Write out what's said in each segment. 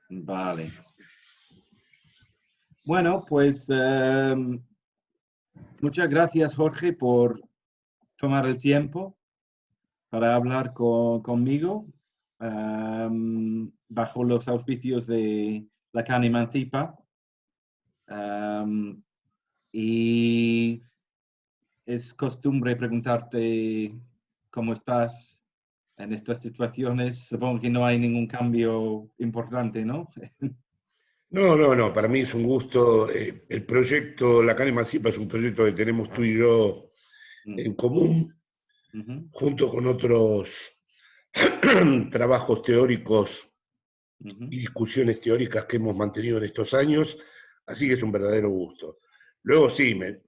Vale. Bueno, pues muchas gracias, Jorge, por tomar el tiempo para hablar conmigo bajo los auspicios de Lacan Emancipa. Y es costumbre preguntarte cómo estás en estas situaciones. Supongo que no hay ningún cambio importante, ¿no? No, no, no, para mí es un gusto. El proyecto Lacan Emancipa es un proyecto que tenemos tú y yo en común, Ujú, junto con otros trabajos teóricos ujú. y discusiones teóricas que hemos mantenido en estos años, así que es un verdadero gusto. Luego sí, me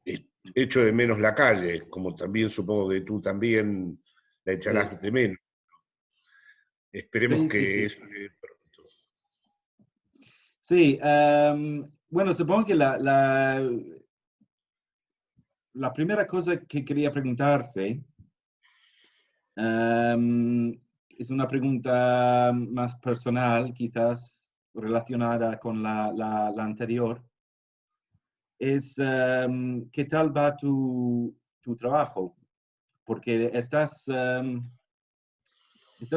echo de menos la calle, como también supongo que tú también la Sí, echarás de menos. Esperemos sí, sí, que sí. eso llegue pronto. Sí, bueno, supongo que la primera cosa que quería preguntarte es una pregunta más personal, quizás relacionada con la anterior. Es, ¿qué tal va tu trabajo? Porque estás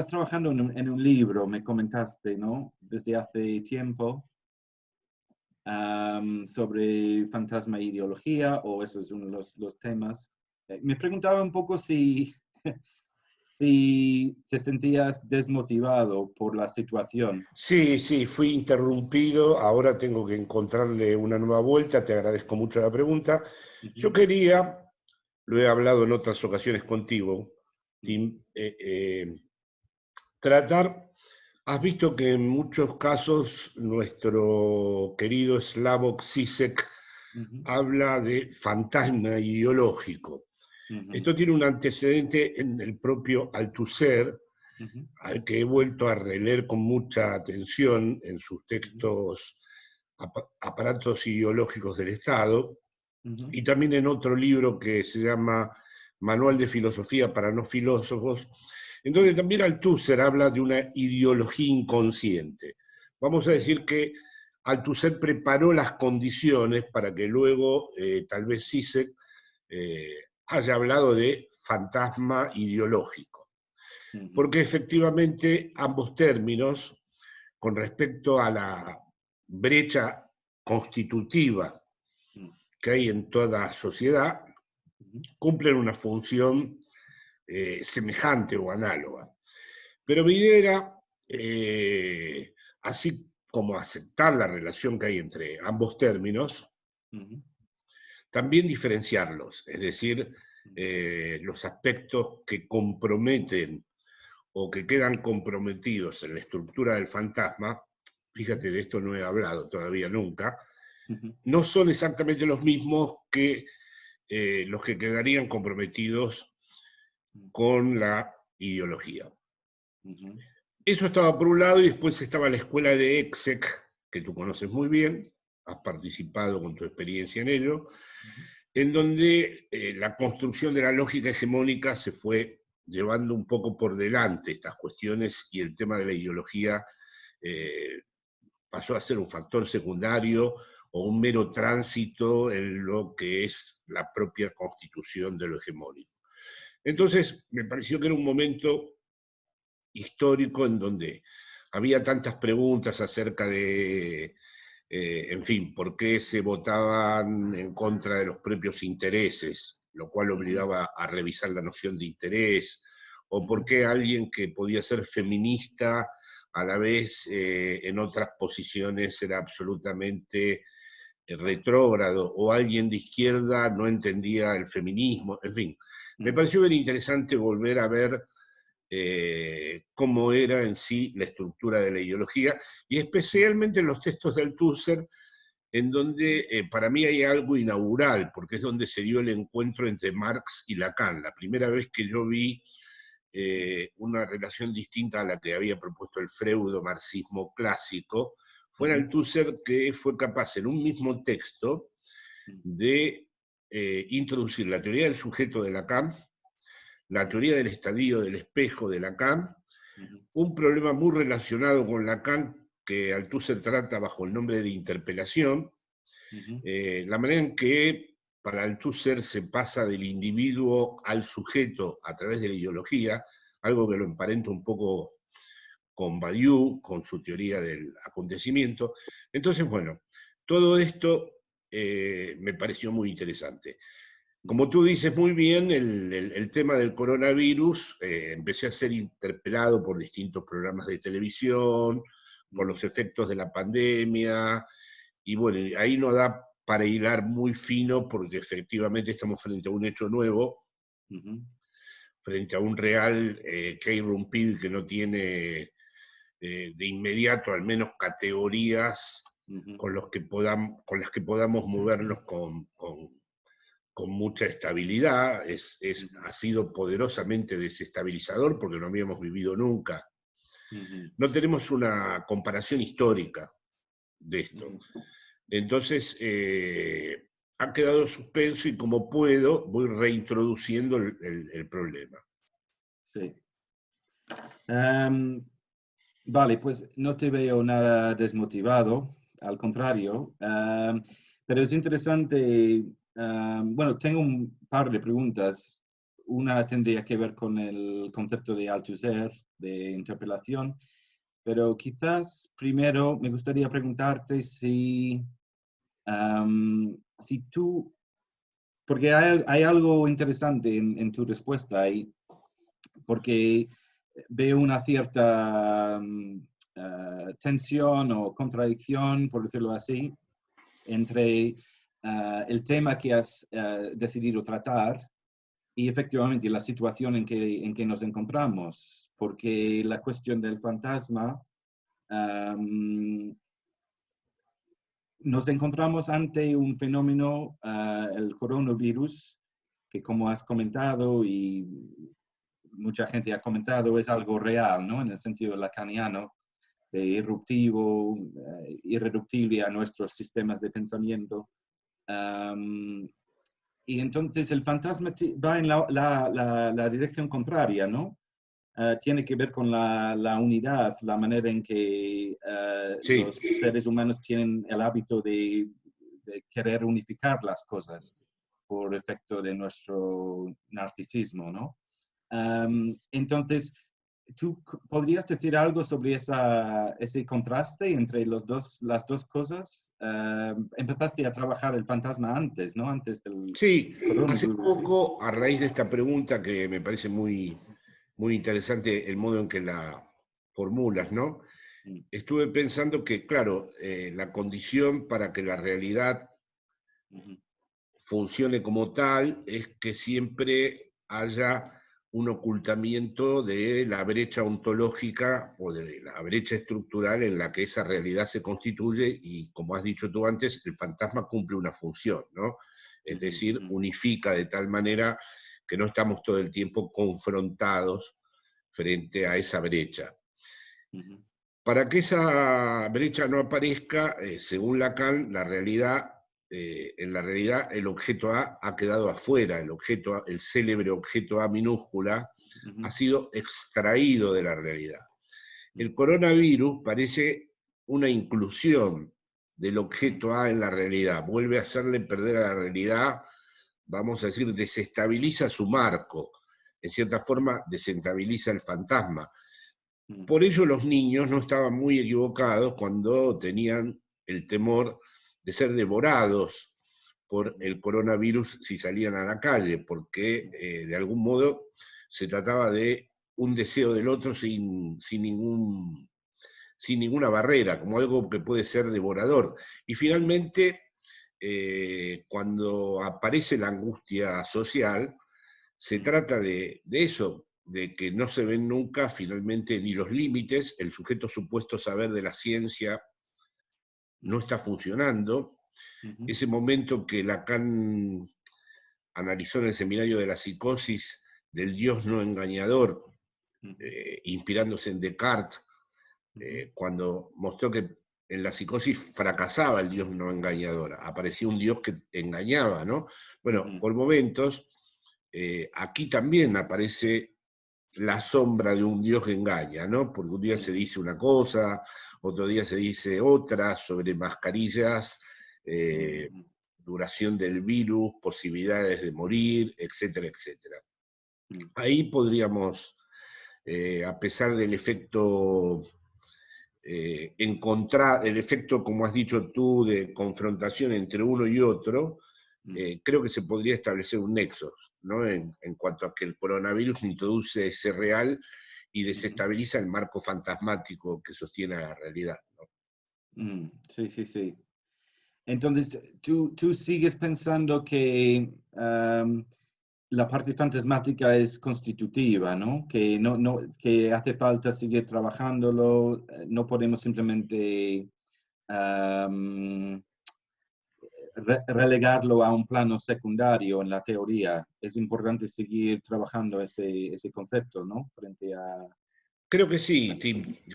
trabajando en un libro, me comentaste, ¿no? Desde hace tiempo. Sobre fantasma e ideología, o eso es uno de los temas. Me preguntaba un poco si te sentías desmotivado por la situación. Sí, sí, fui interrumpido, ahora tengo que encontrarle una nueva vuelta, te agradezco mucho la pregunta. Yo Ujú, quería, lo he hablado en otras ocasiones contigo, ujú, Tim, tratar, has visto que en muchos casos nuestro querido Slavoj Zizek ujú, habla de fantasma ideológico. ujú, Esto tiene un antecedente en el propio Althusser, ujú, al que he vuelto a releer con mucha atención en sus ujú, textos Aparatos ideológicos del Estado, ujú, y también en otro libro que se llama Manual de Filosofía para no filósofos, en donde ujú, también Althusser habla de una ideología inconsciente. Vamos a ujú, decir que Althusser preparó las condiciones para que luego tal vez Zizek eh, haya hablado de fantasma ideológico, ujú, porque efectivamente ambos términos, con respecto a la brecha constitutiva que hay en toda sociedad, ujú, cumplen una función semejante o análoga. Pero mi idea era, así como aceptar la relación que hay entre ambos términos, ujú, también diferenciarlos, es decir, los aspectos que comprometen o que quedan comprometidos en la estructura del fantasma, ujú, fíjate, de esto no he hablado todavía nunca, ujú, no son exactamente los mismos que los que quedarían comprometidos con la ideología. ujú, Eso estaba por un lado y después estaba la escuela de Exec, que tú conoces muy bien, has participado con tu experiencia en ello, ujú, en donde la construcción de la lógica hegemónica se fue llevando un poco por delante estas cuestiones y el tema de la ideología eh, pasó a ser un factor secundario o un mero tránsito en lo que es la propia constitución de lo hegemónico. Entonces, me pareció que era un momento histórico en donde había tantas preguntas acerca de, en fin, por qué se votaban en contra de los propios intereses, lo cual ujú, obligaba a revisar la noción de interés, o por ujú, qué alguien que podía ser feminista a la vez en otras posiciones era absolutamente retrógrado, o alguien de izquierda no entendía el feminismo, en fin. Me ujú, pareció bien interesante volver a ver cómo era en sí la estructura de la ideología, y especialmente en los textos de Althusser, en donde para mí hay algo inaugural, porque es donde se dio el encuentro entre Marx y Lacan, la primera vez que yo vi una relación distinta a la que había propuesto el freudo-marxismo clásico, fue en ujú, Althusser, que fue capaz en un mismo texto de introducir la teoría del sujeto de Lacan, la ujú, teoría del estadio del espejo de Lacan, ujú, un problema muy relacionado con Lacan que Althusser trata bajo el nombre de interpelación, Ujú, la manera en que para Althusser se pasa del individuo al sujeto a través de la ideología, algo que lo emparenta un poco con Badiou, con su teoría del acontecimiento. Entonces, bueno, todo esto me pareció muy interesante. Como tú dices muy bien, el tema del coronavirus, empecé a ser interpelado por distintos programas de televisión, por ujú, los efectos de la pandemia, y bueno, ahí no da para hilar muy fino porque efectivamente estamos frente a un hecho nuevo, ujú, frente a un real que ha irrumpido y que no tiene de inmediato al menos categorías ujú, con las que podamos movernos con mucha estabilidad. ujú, Ha sido poderosamente desestabilizador porque no habíamos vivido nunca. ujú, No tenemos una comparación histórica de esto. ujú. Entonces, ha quedado suspenso y como puedo voy reintroduciendo el problema. Sí. Em, vale, pues no te veo nada desmotivado, al contrario. Pero es interesante. Bueno, tengo un par de preguntas. Una tendría que ver con el concepto de Althusser, de interpelación, pero quizás primero me gustaría preguntarte si tú, porque hay algo interesante en tu respuesta ahí, porque veo una cierta tensión o contradicción, por decirlo así, entre el tema que has decidido tratar y efectivamente la situación en que nos encontramos, porque la cuestión del fantasma, um, nos encontramos ante un fenómeno, el coronavirus, que como has comentado y mucha gente ha comentado, es algo real, ¿no? En el sentido lacaniano, de irruptivo, irreductible a nuestros sistemas de pensamiento. Um, y entonces el fantasma va en la dirección contraria, ¿no? Tiene que ver con la unidad, la manera en que Sí, los seres humanos tienen el hábito de querer unificar las cosas por efecto de nuestro narcisismo, ¿no? Entonces, ¿tú podrías decir algo sobre ese contraste entre las dos cosas? Empezaste a trabajar el fantasma antes, ¿no? Antes del sí, hace coronavirus, ¿sí? poco, a raíz de esta pregunta que me parece muy, muy interesante el modo en que la formulas, ¿no? Mm, Estuve pensando que, claro, la condición para que la realidad ujú, funcione como tal es que siempre haya un ocultamiento de la brecha ontológica o de la brecha estructural en la que esa realidad se constituye y, como has dicho tú antes, el fantasma cumple una función, ¿no? Es ujú, decir, ujú, unifica de tal manera que no estamos todo el tiempo confrontados frente a esa brecha. ujú, Para que esa brecha no aparezca, según Lacan, en la realidad el objeto A ha quedado afuera, el célebre objeto A minúscula ujú, ha sido extraído de la realidad. ujú, El coronavirus parece una inclusión del objeto A en la realidad, vuelve a hacerle perder a la realidad, vamos a decir, desestabiliza su marco, en cierta forma desestabiliza el fantasma. ujú, Por ello los niños no estaban muy equivocados cuando tenían el temor de ser devorados por el coronavirus si salían a la calle, porque de algún modo se trataba de un deseo del otro sin ninguna barrera, como algo que puede ser devorador. Y finalmente, cuando aparece la angustia social, se ujú, trata de eso, de que no se ven nunca finalmente ni los límites, el sujeto supuesto saber de la ciencia no está funcionando. ujú, Ese momento que Lacan analizó en el seminario de la psicosis del Dios no engañador, ujú, inspirándose en Descartes, ujú, cuando mostró que en la psicosis fracasaba el Dios no engañador, aparecía un Dios que engañaba, ¿no? Bueno, ujú, por momentos, aquí también aparece la sombra de un Dios que engaña, ¿no? Porque un día se dice una cosa, otro día se dice otra, sobre mascarillas, duración del virus, posibilidades de morir, etcétera, etcétera. Ahí podríamos, a pesar del efecto el efecto, como has dicho tú, de confrontación entre uno y otro, creo que se podría establecer un nexo, ¿no? En cuanto a que el coronavirus introduce ese real y desestabiliza el marco fantasmático que sostiene la realidad, ¿no? Sí, sí, sí. Entonces, tú sigues pensando que la parte fantasmática es constitutiva, ¿no? Que, que hace falta seguir trabajándolo, no podemos simplemente relegarlo a un plano secundario en la teoría. Es importante seguir trabajando ese concepto, ¿no? Frente a... Creo que sí,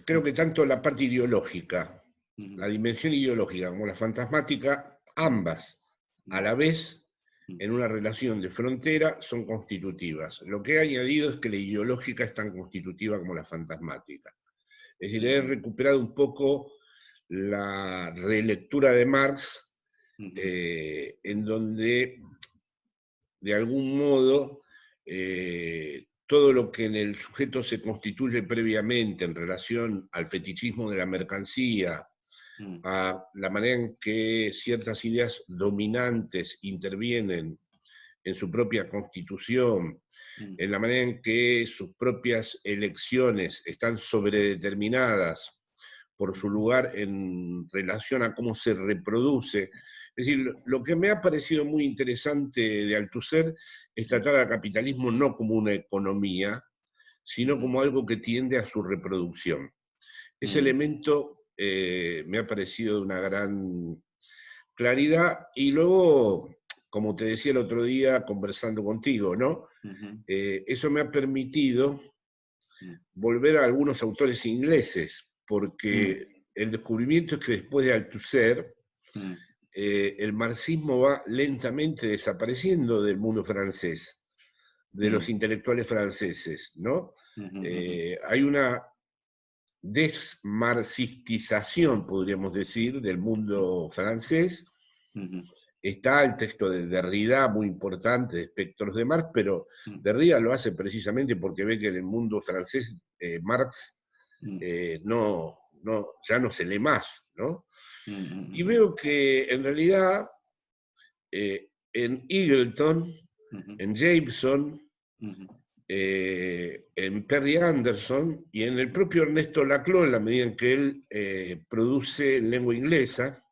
creo que tanto la parte ideológica, la Ujú. dimensión ideológica como la fantasmática, ambas a la vez, en una relación de frontera, son constitutivas. Lo que he añadido es que la ideológica es tan constitutiva como la fantasmática. Es decir, he recuperado un poco la relectura de Marx, en donde, de algún modo, todo lo que en el sujeto se constituye previamente en relación al fetichismo de la mercancía, a la manera en que ciertas ideas dominantes intervienen en su propia constitución, en la manera en que sus propias elecciones están sobredeterminadas por su lugar en relación a cómo se reproduce. Es decir, lo que me ha parecido muy interesante de Althusser es tratar al capitalismo no como una economía, sino como algo que tiende a su reproducción. Ese elemento me ha parecido de una gran claridad, y luego, como te decía el otro día conversando contigo, ¿no? Eso me ha permitido volver a algunos autores ingleses, porque el descubrimiento es que después de Althusser, el marxismo va lentamente desapareciendo del mundo francés, de los intelectuales franceses, ¿no? Hay una desmarxistización, podríamos decir, del mundo francés. Está el texto de Derrida, muy importante, de Espectros de Marx, pero Derrida lo hace precisamente porque ve que en el mundo francés Marx ya no se lee más, ¿no? Y veo que en realidad en Eagleton, en Jameson, en Perry Anderson y en el propio Ernesto Laclau, en la medida en que él produce en lengua inglesa,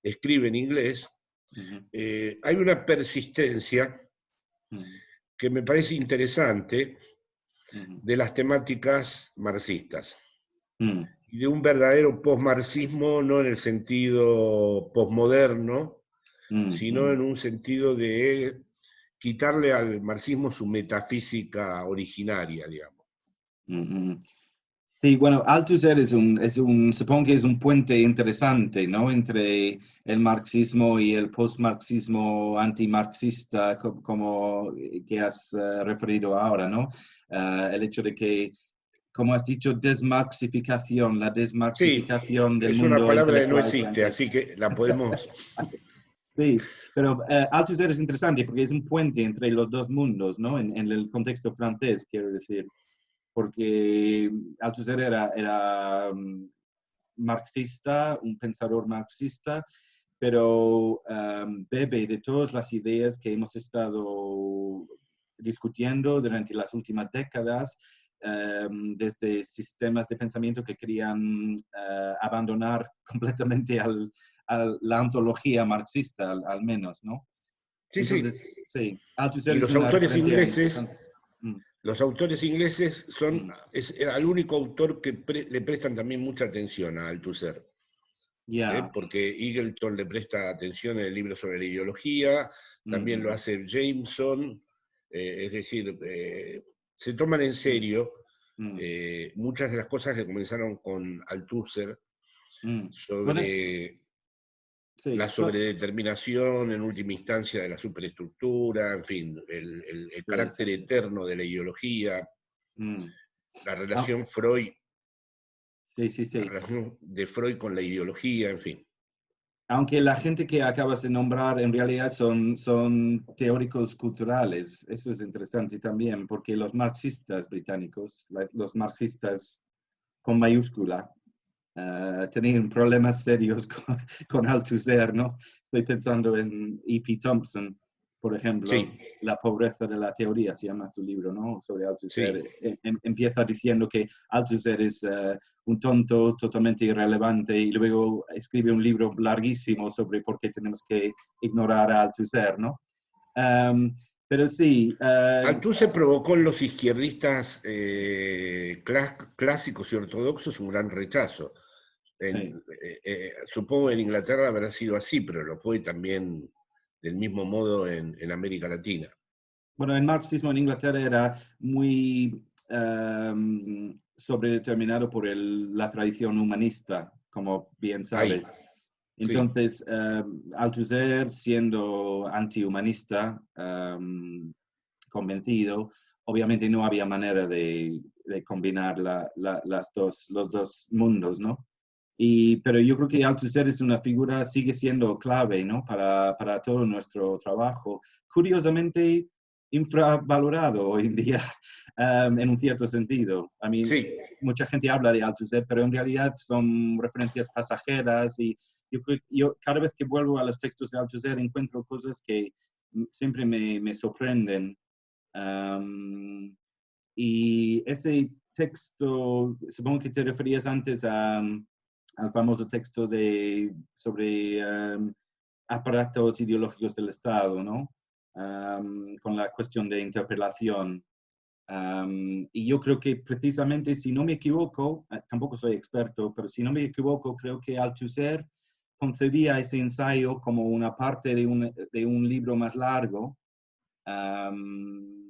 escribe en inglés, hay una persistencia que me parece interesante de las temáticas marxistas y de un verdadero posmarxismo, no en el sentido posmoderno, sino en un sentido de quitarle al marxismo su metafísica originaria, digamos. Sí, bueno, Althusser supongo que es un puente interesante, ¿no? Entre el marxismo y el postmarxismo antimarxista, como que has referido ahora, ¿no? El hecho de que, como has dicho, la Sí, desmarxificación del es una mundo palabra que no intelectual existe, francés. así que la podemos... Sí, pero Althusser es interesante porque es un puente entre los dos mundos, ¿no? En el contexto francés, quiero decir, porque Althusser era marxista, un pensador marxista, pero bebe de todas las ideas que hemos estado discutiendo durante las últimas décadas, desde sistemas de pensamiento que querían abandonar completamente a la ontología marxista, al menos, ¿no? Sí, sí. Entonces, sí, Althusser Y es una referencia interesante. los autores ingleses era el único autor que le prestan también mucha atención a Althusser. Yeah. Porque Eagleton le presta atención en el libro sobre la ideología, también lo hace Jameson, es decir, se toman en serio muchas de las cosas que comenzaron con Althusser Bueno, sobre sí, la sobredeterminación en última instancia de la superestructura, en fin, el carácter eterno de la ideología. Mm. La Ah, relación Freud, sí, sí, la sí. relación de Freud con la ideología, en fin. Aunque la gente que acabas de nombrar en realidad son teóricos culturales. Eso es interesante también, porque los marxistas británicos, los marxistas con mayúscula, tenían problemas serios con Althusser, ¿no? Estoy pensando en E.P. Thompson, por ejemplo, Sí, La pobreza de la teoría, se llama su libro, ¿no? Sobre sí. Althusser. Empieza diciendo que Althusser es un tonto totalmente irrelevante y luego escribe un libro larguísimo sobre por qué tenemos que ignorar a Althusser, ¿no? Pero sí, Althusser provocó en los izquierdistas clásicos y ortodoxos un gran rechazo. sí. Supongo en Inglaterra habrá sido así, pero lo fue también del mismo modo en América Latina. Bueno, el marxismo en Inglaterra era muy sobredeterminado por la tradición humanista, como bien Ahí, sabes. sí, Entonces, Althusser, siendo antihumanista, convencido, obviamente no había manera de combinar los dos mundos, ¿no? Pero yo creo que Althusser es una figura, sigue siendo clave, ¿no? Para todo nuestro trabajo. Curiosamente, infravalorado hoy en día, en un cierto sentido. A mí, sí. mucha gente habla de Althusser, pero en realidad son referencias pasajeras y yo cada vez que vuelvo a los textos de Althusser encuentro cosas que siempre me sorprenden. Y ese texto, supongo que te referías antes al famoso texto sobre aparatos ideológicos del Estado, ¿no? Con la cuestión de interpelación. Y yo creo que precisamente, si no me equivoco, tampoco soy experto, pero si no me equivoco, creo que Althusser concebía ese ensayo como una parte de un libro más largo, um,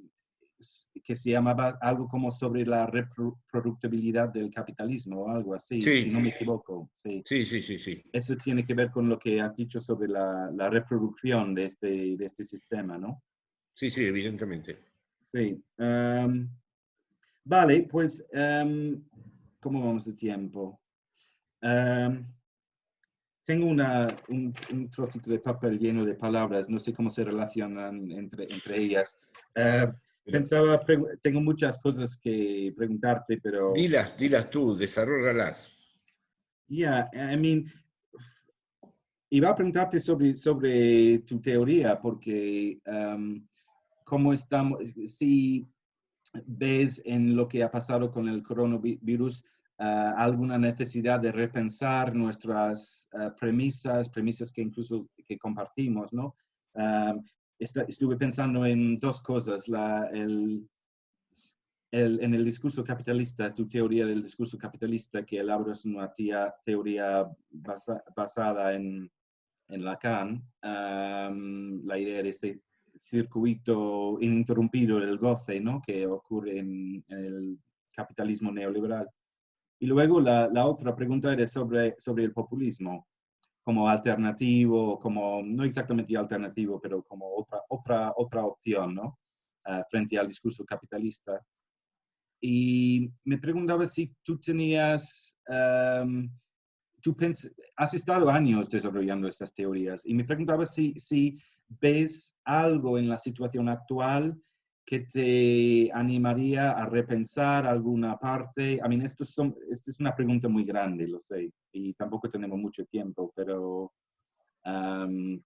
que se llamaba algo como sobre la reproductibilidad del capitalismo o algo así, si Sí, no me equivoco. Sí. sí, sí, sí, sí. Eso tiene que ver con lo que has dicho sobre la reproducción de este sistema, ¿no? Sí, sí, evidentemente. Sí. Vale, pues, ¿cómo vamos de tiempo? Um, Tengo un trocito de papel lleno de palabras, no sé cómo se relacionan entre ellas. Eh, Pero tengo muchas cosas que preguntarte, pero dilas tú, desarrollalas. yeah, I mean, iba a preguntarte sobre tu teoría, porque cómo estamos, si ves en lo que ha pasado con el coronavirus alguna necesidad de repensar nuestras premisas que incluso que compartimos, ¿no? Um, Estuve pensando en dos cosas, en el discurso capitalista, tu teoría del discurso capitalista, que elabras una teoría basada en Lacan, la idea de este circuito ininterrumpido del goce, ¿no? Que ocurre en el capitalismo neoliberal. Y luego la otra pregunta era sobre el populismo como alternativo, como no exactamente alternativo, pero como otra opción, ¿no? Frente al discurso capitalista. Y me preguntaba si tú tenías, has estado años desarrollando estas teorías y me preguntaba si ves algo en la situación actual que te animaría a repensar alguna parte. I mean, esta es una pregunta muy grande, lo sé, y tampoco tenemos mucho tiempo, pero um,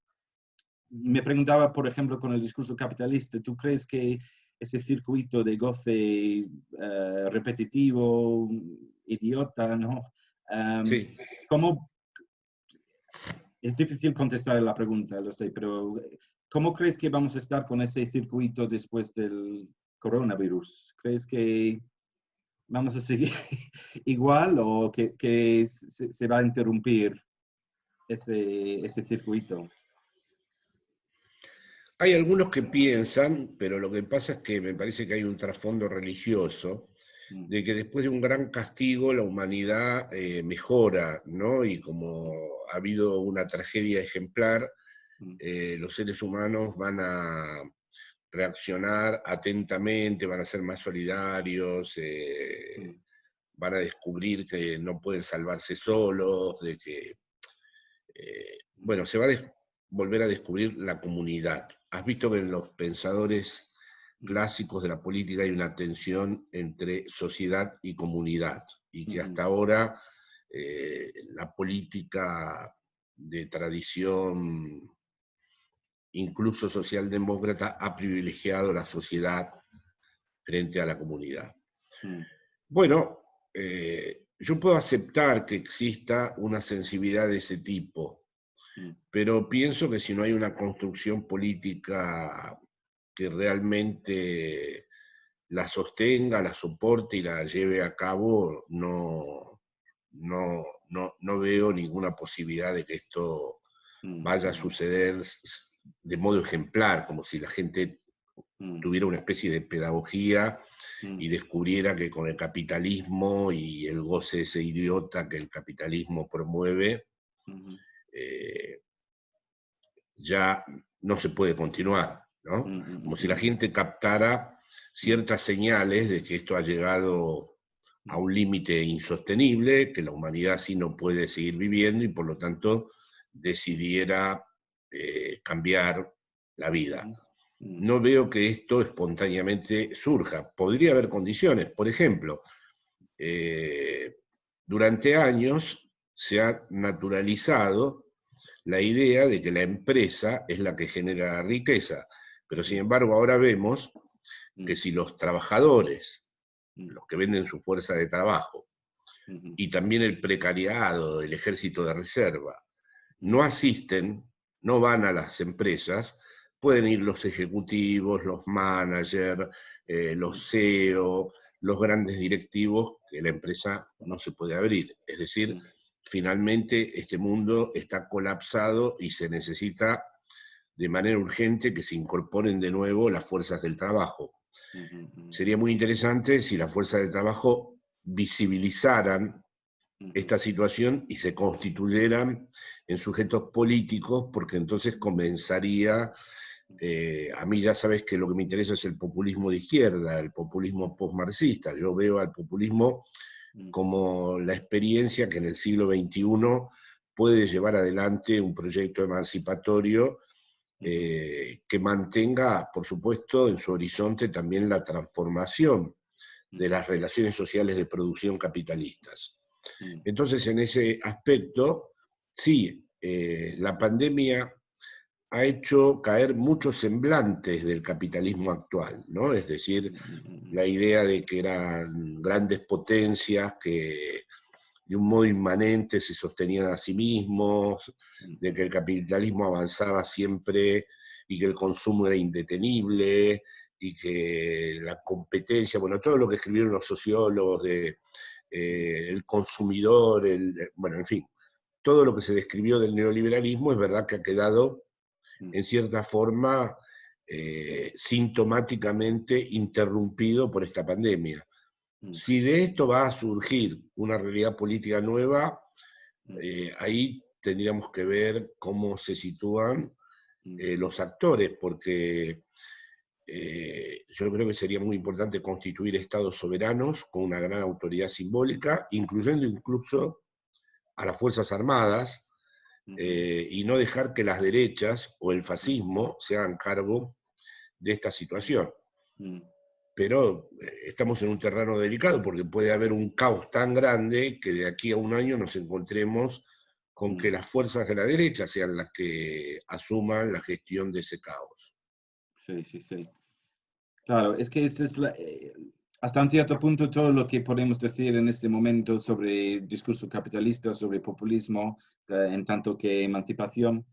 me preguntaba, por ejemplo, con el discurso capitalista, ¿tú crees que ese circuito de goce repetitivo, idiota, ¿no? Um, Sí. ¿Cómo, es difícil contestar la pregunta, lo sé, pero ¿cómo crees que vamos a estar con ese circuito después del coronavirus? ¿Crees que vamos a seguir igual o que se va a interrumpir ese circuito? Hay algunos que piensan, pero lo que pasa es que me parece que hay un trasfondo religioso, Mm, de que después de un gran castigo la humanidad mejora, ¿no? Y como ha habido una tragedia ejemplar, mm, los seres humanos reaccionar atentamente, van a ser más solidarios, van a descubrir que no pueden salvarse solos, de que, bueno, se va a volver a descubrir la comunidad. Has visto que en los pensadores clásicos de la política hay una tensión entre sociedad y comunidad, y que hasta ahora la política de tradición incluso socialdemócrata ha privilegiado la sociedad frente a la comunidad. Bueno, yo puedo aceptar que exista una sensibilidad de ese tipo, pero pienso que si no hay una construcción política que realmente la sostenga, la soporte y la lleve a cabo, no veo ninguna posibilidad de que esto vaya a suceder de modo ejemplar, como si la gente tuviera una especie de pedagogía y descubriera que con el capitalismo y el goce de ese idiota que el capitalismo promueve, ya no se puede continuar, ¿no? Como si la gente captara ciertas señales de que esto ha llegado a un límite insostenible, que la humanidad así no puede seguir viviendo y por lo tanto decidiera cambiar la vida. No veo que esto espontáneamente surja. Podría haber condiciones. Por ejemplo, durante años se ha naturalizado la idea de que la empresa es la que genera la riqueza. Pero sin embargo ahora vemos que si los trabajadores, los que venden su fuerza de trabajo, y también el precariado, el ejército de reserva, no asisten, no van a las empresas, pueden ir los ejecutivos, los managers, los CEO, los grandes directivos, que la empresa no se puede abrir. Es decir, finalmente este mundo está colapsado y se necesita de manera urgente que se incorporen de nuevo las fuerzas del trabajo. Sería muy interesante si las fuerzas del trabajo visibilizaran esta situación y se constituyeran en sujetos políticos, porque entonces comenzaría, a mí ya sabes que lo que me interesa es el populismo de izquierda, el populismo postmarxista. Yo veo al populismo como la experiencia que en el siglo XXI puede llevar adelante un proyecto emancipatorio que mantenga, por supuesto, en su horizonte también la transformación de las relaciones sociales de producción capitalistas. Entonces, en ese aspecto, sí, la pandemia ha hecho caer muchos semblantes del capitalismo actual, ¿no? Es decir, la idea de que eran grandes potencias que de un modo inmanente se sostenían a sí mismos, de que el capitalismo avanzaba siempre y que el consumo era indetenible y que la competencia, bueno, todo lo que escribieron los sociólogos de el consumidor, bueno, en fin, todo lo que se describió del neoliberalismo es verdad que ha quedado en cierta forma sintomáticamente interrumpido por esta pandemia. Si de esto va a surgir una realidad política nueva, ahí tendríamos que ver cómo se sitúan los actores, porque yo creo que sería muy importante constituir estados soberanos con una gran autoridad simbólica, incluyendo incluso a las Fuerzas Armadas, y no dejar que las derechas o el fascismo se hagan cargo de esta situación. Pero estamos en un terreno delicado porque puede haber un caos tan grande que de aquí a un año nos encontremos con que las fuerzas de la derecha sean las que asuman la gestión de ese caos. Sí, sí, sí. Claro, es que hasta un cierto punto todo lo que podemos decir en este momento sobre discurso capitalista, sobre populismo, en tanto que emancipación,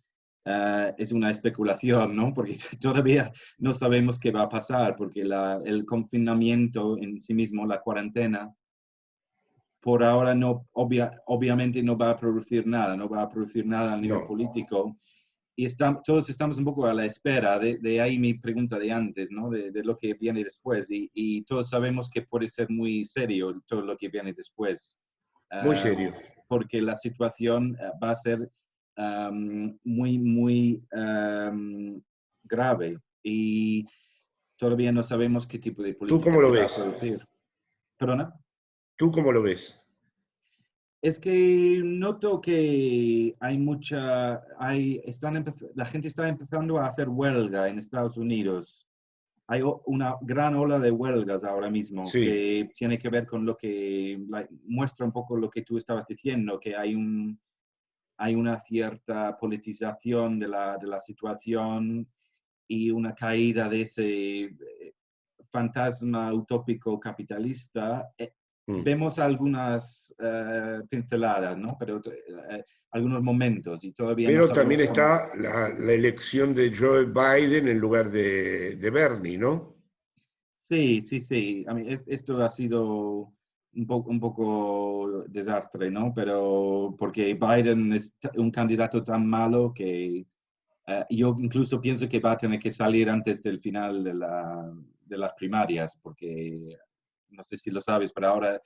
es una especulación, ¿no? Porque todavía no sabemos qué va a pasar, porque el confinamiento en sí mismo, la cuarentena, por ahora no, obviamente no va a producir nada, no va a producir nada a nivel político. Y todos estamos un poco a la espera, de ahí mi pregunta de antes, ¿no? De lo que viene después. Y todos sabemos que puede ser muy serio todo lo que viene después. Muy serio. Porque la situación va a ser muy, muy grave. Y todavía no sabemos qué tipo de ¿Tú política cómo lo se va a ves? producir. ¿Perdona? ¿Tú cómo lo ves? Es que noto que hay la gente está empezando a hacer huelga en Estados Unidos. Hay una gran ola de huelgas ahora mismo Sí. que tiene que ver con lo que muestra un poco lo que tú estabas diciendo, que hay una cierta politización de la situación y una caída de ese fantasma utópico capitalista. Mm. Vemos algunas pinceladas, ¿no? Pero algunos momentos y todavía no Pero también sabemos cómo. está la elección de Joe Biden en lugar de Bernie, ¿no? Sí, sí, sí. A mí, esto ha sido un poco desastre, ¿no? Pero porque Biden es un candidato tan malo que yo incluso pienso que va a tener que salir antes del final de las primarias, porque no sé si lo sabes, pero ahora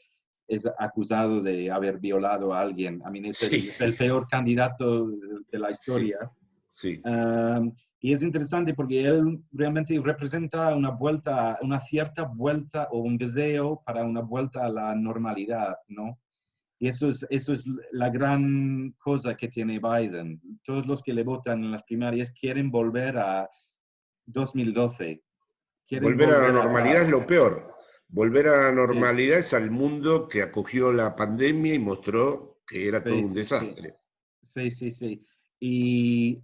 es acusado de haber violado a alguien. A mí Sí, es el peor candidato de la sí, historia. sí. Y es interesante porque él realmente representa una vuelta, una cierta vuelta o un deseo para una vuelta a la normalidad, ¿no? Y eso es la gran cosa que tiene Biden. Todos los que le votan en las primarias quieren volver a 2012, quieren Volver a la volver normalidad es atrás. lo peor. Volver a la Sí, normalidad es al mundo que acogió la pandemia y mostró que era todo sí, un sí, sí, desastre. sí, sí, sí. Y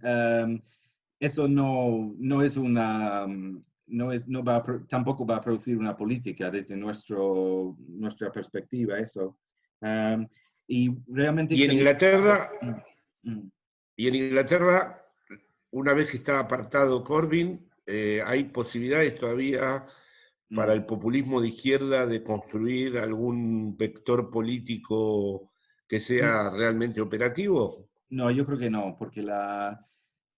eso no es no va tampoco va a producir una política desde nuestra perspectiva, eso. Um, y realmente Y en quería. Inglaterra, Mm, mm, y en Inglaterra, una vez que está apartado Corbyn, hay posibilidades todavía para mm. el populismo de izquierda de construir algún vector político que sea realmente operativo. No, yo creo que no, porque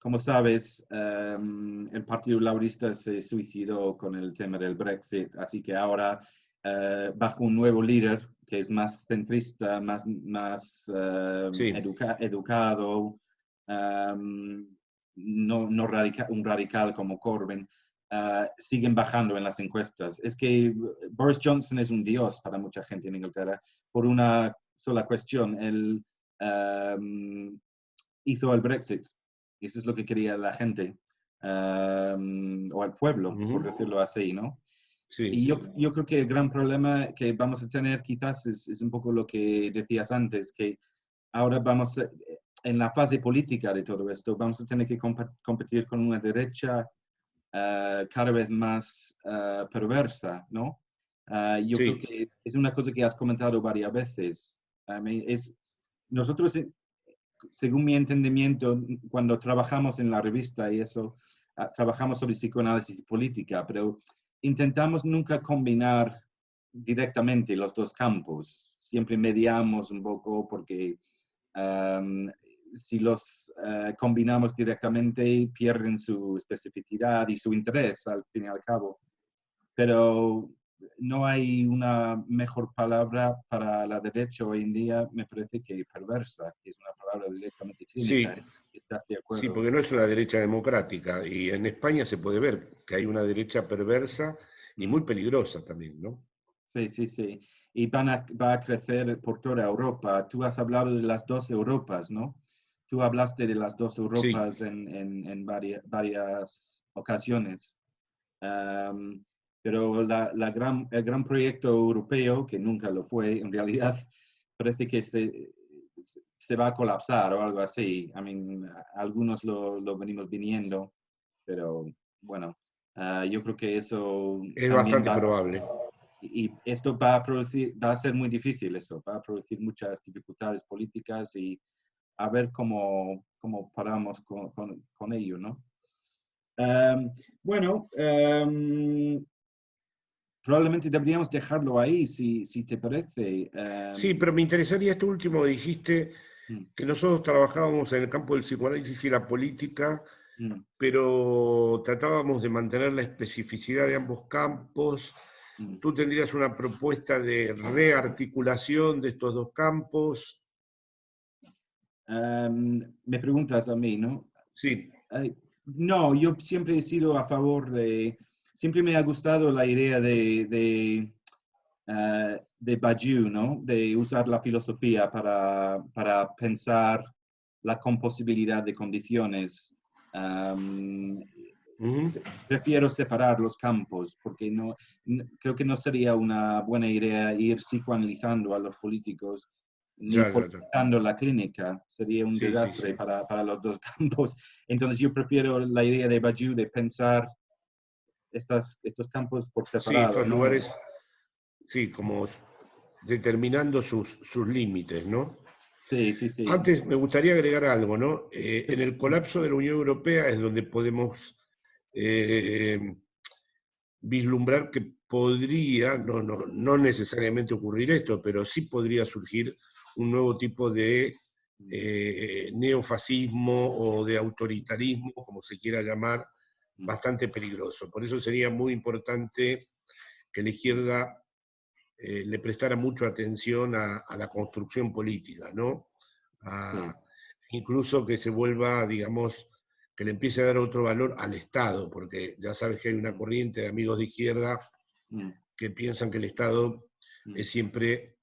como sabes, el Partido Laborista se suicidó con el tema del Brexit, así que ahora, bajo un nuevo líder que es más centrista, más Sí, educado, no un radical como Corbyn, siguen bajando en las encuestas. Es que Boris Johnson es un dios para mucha gente en Inglaterra por una sola cuestión. Él hizo el Brexit. Y eso es lo que quería la gente, o el pueblo, por ujú, decirlo así, ¿no? sí, Y sí. yo creo que el gran problema que vamos a tener quizás es un poco lo que decías antes, que ahora en la fase política de todo esto, vamos a tener que competir con una derecha cada vez más perversa, ¿no? Yo creo Sí, que es una cosa que has comentado varias veces. Nosotros según mi entendimiento, cuando trabajamos en la revista y eso, trabajamos sobre psicoanálisis y política, pero intentamos nunca combinar directamente los dos campos. Siempre mediamos un poco porque um, si los combinamos directamente pierden su especificidad y su interés al fin y al cabo. Pero no hay una mejor palabra para la derecha hoy en día, me parece que perversa, que es una palabra directamente clínica. sí, ¿Estás de sí, acuerdo? porque no es una derecha democrática. Y en España se puede ver que hay una derecha perversa y muy Mm. peligrosa también, ¿no? Sí, sí, sí. Y va a crecer por toda Europa. Tú has hablado de las dos Europas, ¿no? Tú hablaste de las dos Sí, Europas en varias ocasiones. Um, pero el gran proyecto europeo, que nunca lo fue en realidad, parece que se va a colapsar o algo así. I mean, algunos lo venimos viniendo, pero bueno, yo creo que eso es también bastante probable. y esto va a ser muy difícil eso, va a producir muchas dificultades políticas y a ver cómo paramos con ello, ¿no? Bueno, probablemente deberíamos dejarlo ahí, si te parece. Sí, pero me interesaría esto último, dijiste Mm, que nosotros trabajábamos en el campo del psicoanálisis y la política, mm, pero tratábamos de mantener la especificidad de ambos campos. mm. ¿Tú tendrías una propuesta de rearticulación de estos dos campos? Me preguntas a mí, ¿no? Sí, No, yo siempre he sido a favor de. siempre me ha gustado la idea de Badiou, ¿no? De usar la filosofía para pensar la composibilidad de condiciones. Prefiero separar los campos, porque creo que no sería una buena idea ir psicoanalizando a los políticos, ni politizando la clínica. Sería un desastre para los dos campos. Entonces yo prefiero la idea de Badiou de pensar estos campos por separado. Sí, estos ¿no? lugares, sí, como determinando sus límites, ¿no? Sí, sí, sí. Antes me gustaría agregar algo, ¿no? En el colapso de la Unión Europea es donde podemos vislumbrar que podría, no necesariamente ocurrir esto, pero sí podría surgir un nuevo tipo de neofascismo o de autoritarismo, como se quiera llamar, bastante peligroso. Por eso sería muy importante que la izquierda le prestara mucho atención a la construcción política, ¿no? Incluso que se vuelva, digamos, que le empiece a dar otro valor al Estado, porque ya sabes que hay una corriente de amigos de izquierda que piensan que el Estado es siempre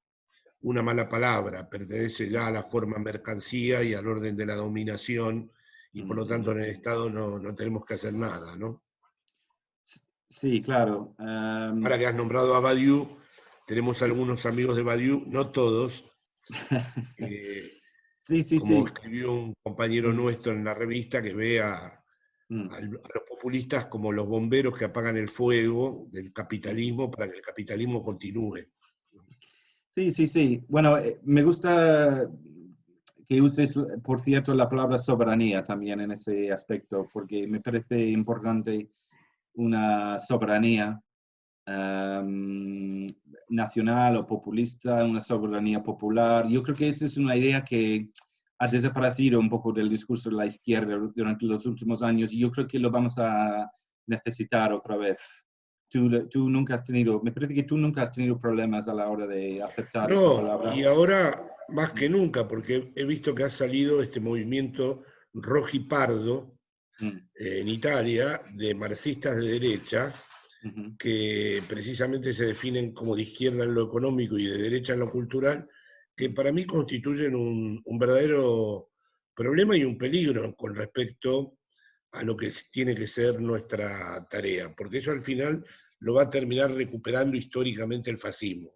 una mala palabra, pertenece ya a la forma mercancía y al orden de la dominación, y por lo tanto en el Estado no tenemos que hacer nada, ¿no? Sí, claro. Ahora que has nombrado a Badiou, tenemos algunos amigos de Badiou, no todos, como escribió un compañero nuestro en la revista, que ve a los populistas como los bomberos que apagan el fuego del capitalismo para que el capitalismo continúe. Sí, sí, sí. Bueno, me gusta que uses, por cierto, la palabra soberanía también en ese aspecto, porque me parece importante una soberanía nacional o populista, una soberanía popular. Yo creo que esa es una idea que ha desaparecido un poco del discurso de la izquierda durante los últimos años y yo creo que lo vamos a necesitar otra vez. Tú nunca has tenido, me parece que tú nunca has tenido problemas a la hora de aceptar esa palabra. Y ahora más que nunca, porque he visto que ha salido este movimiento rojipardo en Italia de marxistas de derecha, que precisamente se definen como de izquierda en lo económico y de derecha en lo cultural, que para mí constituyen un verdadero problema y un peligro con respecto a lo que tiene que ser nuestra tarea, porque eso al final lo va a terminar recuperando históricamente el fascismo.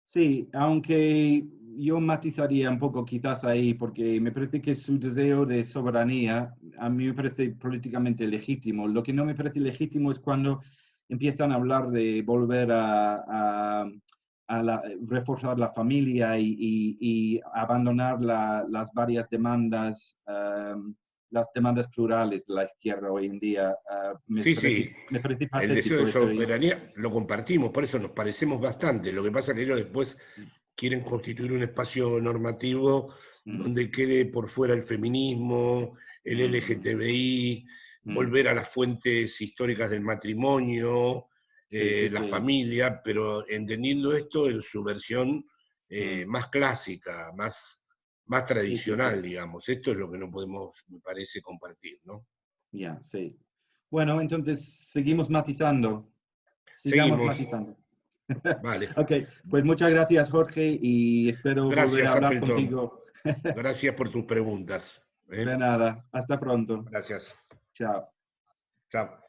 Sí, aunque yo matizaría un poco quizás ahí, porque me parece que su deseo de soberanía a mí me parece políticamente legítimo. Lo que no me parece legítimo es cuando empiezan a hablar de volver a reforzar la familia y abandonar las varias demandas, las demandas plurales de la izquierda hoy en día. Me parece patético. El deseo de soberanía lo compartimos, por eso nos parecemos bastante. Lo que pasa es que ellos después quieren constituir un espacio normativo donde quede por fuera el feminismo, el LGTBI, volver a las fuentes históricas del matrimonio, la familia, pero entendiendo esto en su versión más clásica, más tradicional, digamos. Esto es lo que no podemos, me parece, compartir, ¿no? Ya, sí. Bueno, entonces seguimos matizando. Seguimos. Matizando. Vale. Ok, pues muchas gracias, Jorge, y espero volver a hablar Appleton. contigo. Gracias por tus preguntas. De nada. Hasta pronto. Gracias. Chao. Chao.